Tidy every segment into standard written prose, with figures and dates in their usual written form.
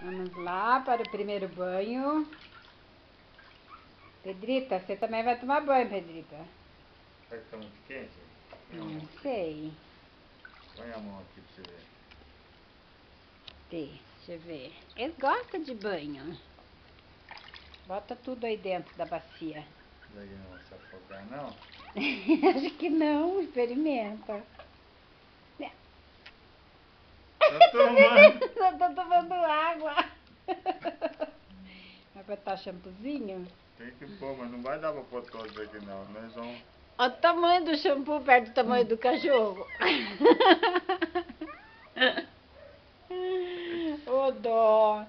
Vamos lá para o primeiro banho. Pedrita, você também vai tomar banho, Pedrita. Será que tá muito quente? Não sei. Põe a mão aqui pra você ver. Deixa eu ver. Eles gostam de banho. Bota tudo aí dentro da bacia. Daí não vai se afogar, não? Acho que não. Experimenta. Tá tomando. Só tô tomando água. Vai botar shampoozinho? Tem que pôr, mas não vai dar pra pôr todos aqui não. Nós vamos... Olha o tamanho do shampoo perto do tamanho do cachorro. Ô dó.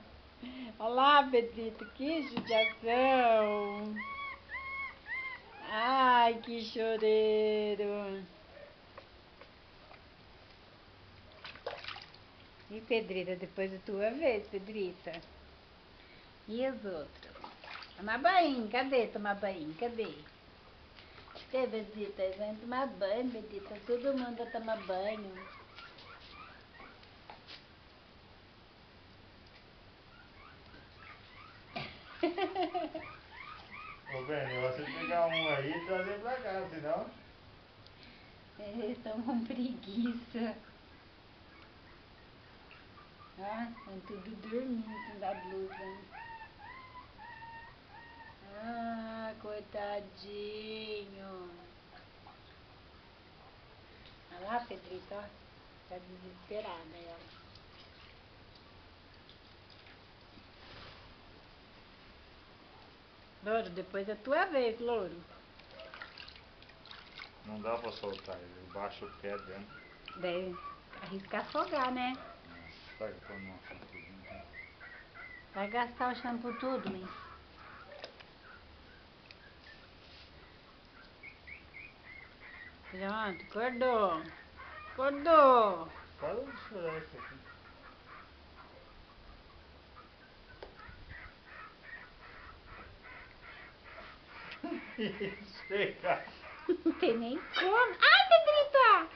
Olha lá, Pedrito, que judiação. Ai, que choreiro. E Pedrita, depois da tua vez, Pedrita. E os outros? Tomar banho, cadê tomar banho? Cadê? Cadê, Pedrita? Eles vão tomar banho, Pedrita. Todo mundo vai tomar banho. Ô, Benny, você pegar um aí e trazer pra cá, senão... Eles estão com preguiça. Ah, estão tudo dormindo da blusa. Ah, coitadinho. Olha lá, Pedrito, ó. Tá desesperada aí, ó. Louro, depois é tua vez, Louro. Não dá pra soltar, ele baixa o pé dentro. Daí arrisca afogar, né? Vai pôr no shampoozinho. Vai gastar o shampoo tudo, hein? Pronto, acordou. Acordou. Para de chorar isso aqui. Chega! Não tem nem como. Ai, Pedrita!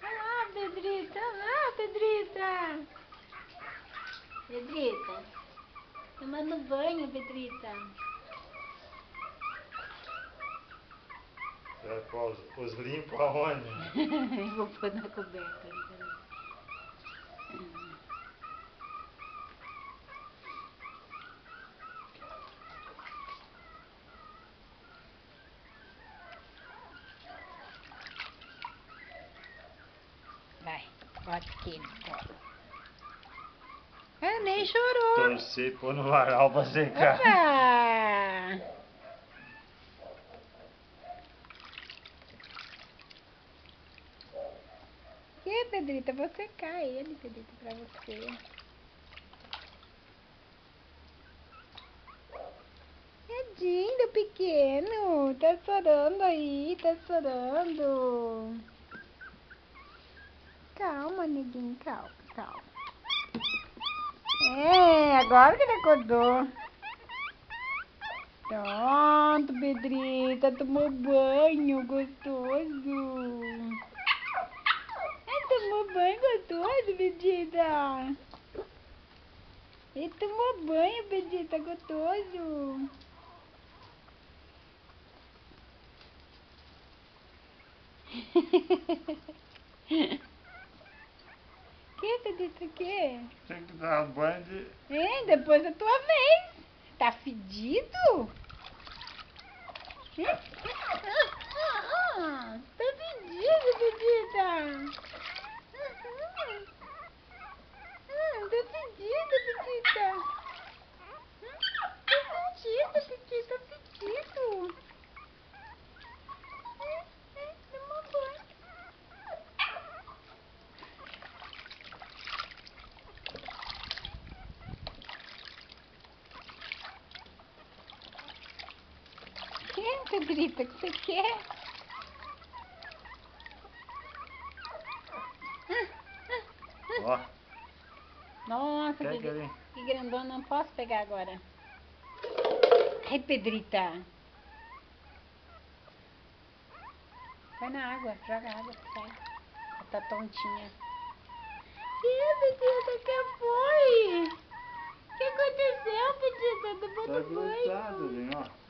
Olha lá, Pedrita. Olha lá, Pedrita. Pedrita. Tomando banho, Pedrita. Você vai pôr os limpos aonde? Vou pôr na coberta. Vai, bota aqui no colo. Ah, nem chorou. Torcer e pôr no varal pra secar. Opa! Que, Pedrita? Vou secar ele, Pedrita, pra você. Tadinho, pequeno. Tá chorando aí, tá chorando. Calma, neguinho, calma, calma. É, agora que ele acordou. Pronto, Pedrita, tomou banho gostoso. Tomou banho gostoso, Pedrita. Ele tomou banho, Pedrita, gostoso. Que, Pedrita, que? Tem que dar banho de... Hein, depois da tua vez. Tá fedido? Tá fedido, Pedrita. Tá fedido, Pedrita. Tá fedido, Pedrita, tá fedido. Toma banho. Que, Pedrita, que você quer? Ó, Nossa, pega Pedrita, ali. que grandona, não posso pegar agora. Ai, Pedrita. Vai na água, joga água, sai. Ela tá tontinha. Ih, Pedrita, que foi? O que aconteceu, Pedrita? Tomando banho. Tá, Durinho, ó.